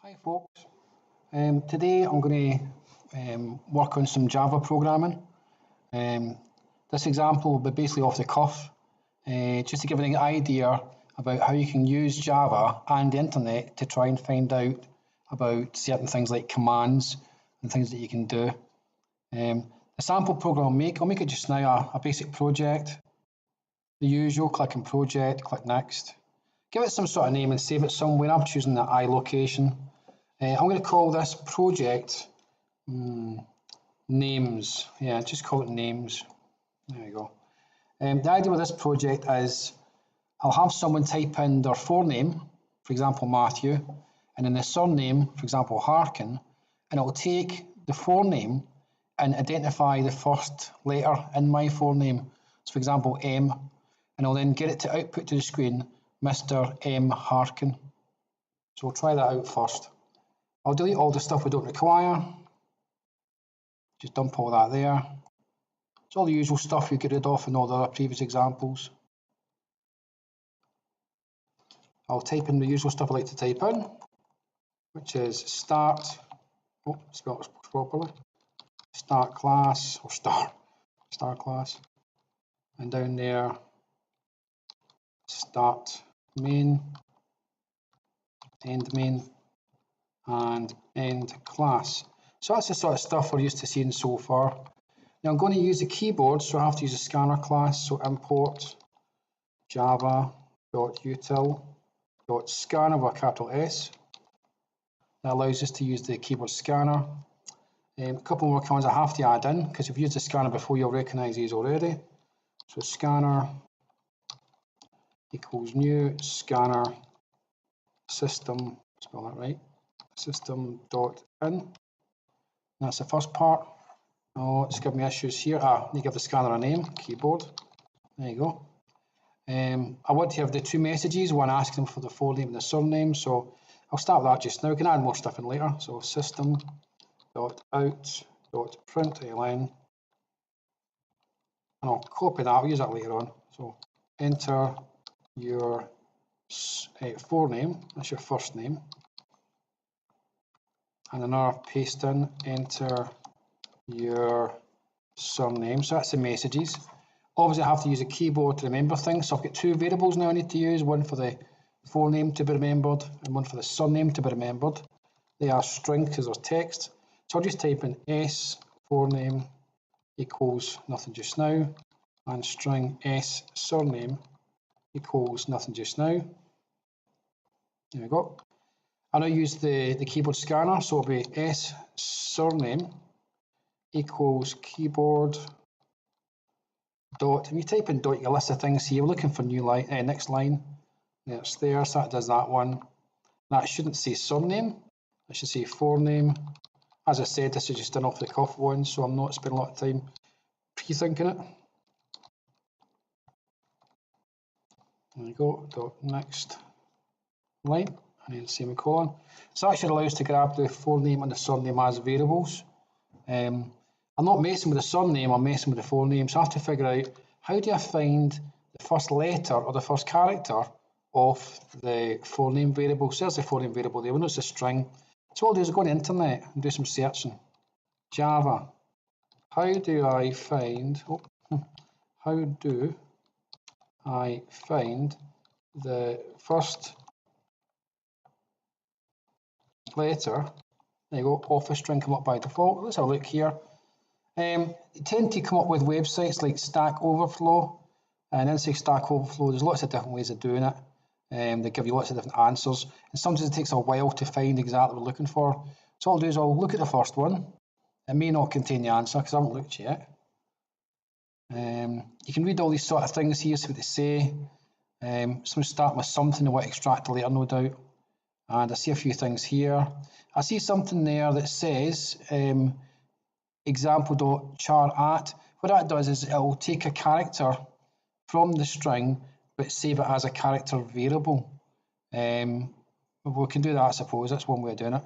Hi folks, today I'm going to work on some Java programming. This example will be basically off the cuff, just to give an idea about how you can use Java and the internet to try and find out about certain things like commands and things that you can do. The sample program I'll make it just now a basic project. The usual, click on project, click next. Give it some sort of name and save it somewhere. I'm choosing the I location. I'm going to call this project names. Yeah, just call it names. There we go. The idea with this project is I'll have someone type in their forename, for example, Matthew, and then the surname, for example, Harkin, and it'll take the forename and identify the first letter in my forename. So, for example, M, and I'll then get it to output to the screen, Mr. M. Harkin. So we'll try that out first. I'll delete all the stuff we don't require. Just dump all that there. It's all the usual stuff you get rid of in all the other previous examples. I'll type in the usual stuff I like to type in, which is start, spell it properly, start class, or start class, and down there, start main, end main, and end class. So that's the sort of stuff we're used to seeing so far. Now I'm going to use the keyboard, so I have to use a scanner class. So import java.util.scanner with a capital S. That allows us to use the keyboard scanner. A couple more commands I have to add in, because if you've used the scanner before, you'll recognise these already. So scanner equals new scanner system, spell that right, system.in. That's the first part. Oh, it's giving me issues here. You give the scanner a name, keyboard. There you go. I want to have the two messages, one asking for the forename and the surname, so I'll start with that just now. We can add more stuff in later. So system.out.println, and I'll copy that, I'll use that later on. So enter your forename, that's your first name, and another paste in, enter your surname. So that's the messages. Obviously I have to use a keyboard to remember things, so I've got two variables now I need to use, one for the forename to be remembered and one for the surname to be remembered. They are string because they're text, so I'll just type in s forename equals nothing just now, and string s surname equals nothing just now. There we go. I'll now use the keyboard scanner, so it'll be s surname equals keyboard dot, and you type in dot, you get a list of things here. We're looking for new line, next line. It's there, so that does that one. That shouldn't say surname, it should say forename. As I said, this is just an off the cuff one, so I'm not spending a lot of time pre-thinking it. There we go, dot next line, and then semicolon. So that should allow us to grab the forename and the surname as variables. I'm not messing with the surname, I'm messing with the forename, so I have to figure out how do I find the first letter or the first character of the forename variable. So there's the forename variable there, we know it's a string. So what I'll do is go on the internet and do some searching. Java, how do I find the first letter, there you go, off a string come up by default. Let's have a look here. You tend to come up with websites like Stack Overflow, and inside Stack Overflow there's lots of different ways of doing it. They give you lots of different answers, and sometimes it takes a while to find exactly what we're looking for. So what I'll do is I'll look at the first one. It may not contain the answer because I haven't looked yet. You can read all these sort of things here, see what they say. Some start with something they want to extract a later, no doubt. And I see a few things here. I see something there that says example.CharAt. What that does is it will take a character from the string but save it as a character variable. We can do that, I suppose. That's one way of doing it.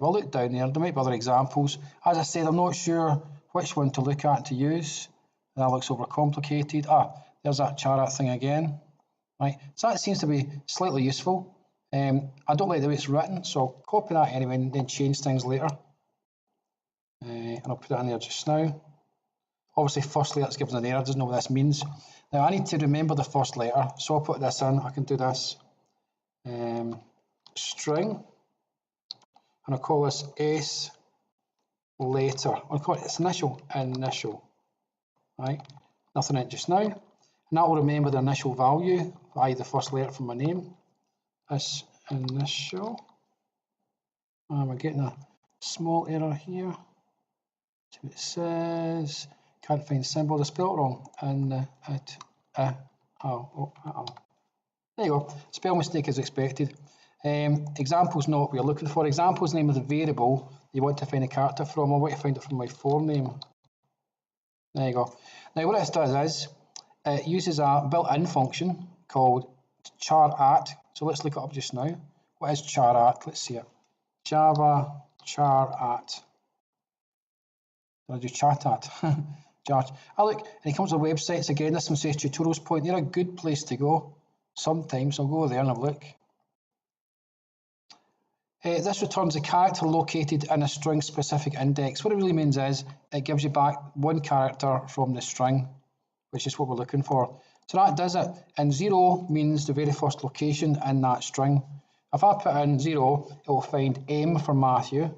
We'll look down there. There might be other examples. As I said, I'm not sure which one to look at to use. That looks overcomplicated. There's that CharAt thing again. Right, so that seems to be slightly useful. I don't like the way it's written, so I'll copy that anyway and then change things later. And I'll put it in there just now. Obviously, first letter is given an error, doesn't know what this means. Now I need to remember the first letter, so I'll put this in. I can do this string, and I'll call this S letter. I'll call it its initial. Right, nothing in it just now. And that will remember the initial value, i.e. the first letter from my name. This initial. We're getting a small error here. See what it says. Can't find symbol. I spelled it wrong. There you go. Spell mistake as expected. Example's not what we're looking for. Example's the name of the variable you want to find a character from. I want to find it from my forname. There you go. Now what it does is it uses a built-in function called CharAt. So let's look it up just now. What is CharAt? Let's see it. Java CharAt. Did I do ChatAt? Oh look, and it comes to websites again. This one says tutorials point. They're a good place to go. Sometimes I'll go there and have a look. This returns a character located in a string specific index. What it really means is it gives you back one character from the string, which is what we're looking for. So that does it. And 0 means the very first location in that string. If I put in 0, it will find M for Matthew.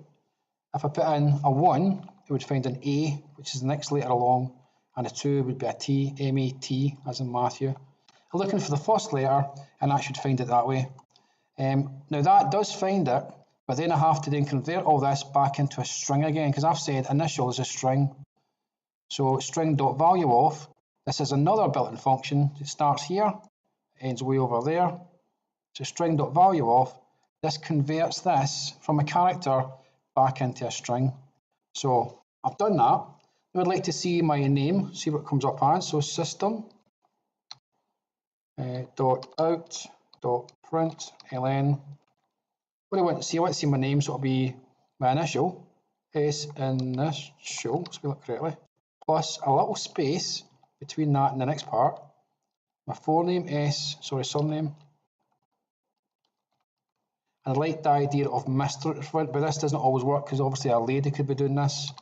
If I put in a 1, it would find an A, which is the next letter along, and a 2 would be a T, M-A-T, as in Matthew. I'm looking for the first letter, and that should find it that way. Now that does find it, but then I have to then convert all this back into a string again, because I've said initial is a string. So string.ValueOf, this is another built-in function. It starts here, ends way over there. So string.ValueOf, this converts this from a character back into a string. So I've done that. I would like to see my name, see what it comes up as. So system dot out dot println. What do I want to see? I want to see my name, so it'll be my initial, S initial, spell it correctly, plus a little space between that and the next part. My surname. I like the idea of Mr. at the front, but this doesn't always work because obviously a lady could be doing this.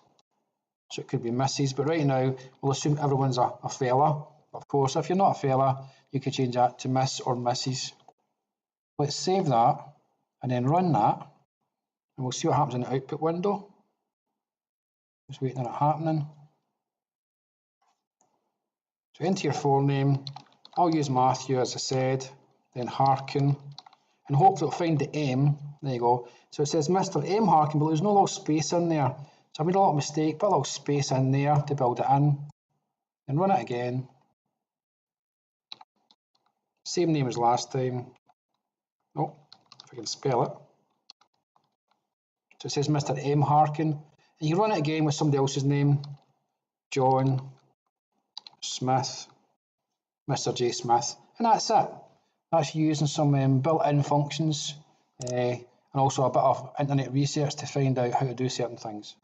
So it could be Mrs. But right now, we'll assume everyone's a fella. Of course, if you're not a fella, you could change that to Miss or Mrs. Let's save that and then run that. And we'll see what happens in the output window. Just waiting on it happening. So enter your forename. I'll use Matthew as I said, then Harkin. And hopefully it'll find the M. There you go. So it says Mr. M Harkin, but there's no little space in there. So I made a little mistake, put a little space in there to build it in. And run it again. Same name as last time. Oh, if I can spell it. So it says Mr. M Harkin. And you run it again with somebody else's name. John Smith, Mr. J Smith. And that's it. That's using some built-in functions and also a bit of internet research to find out how to do certain things.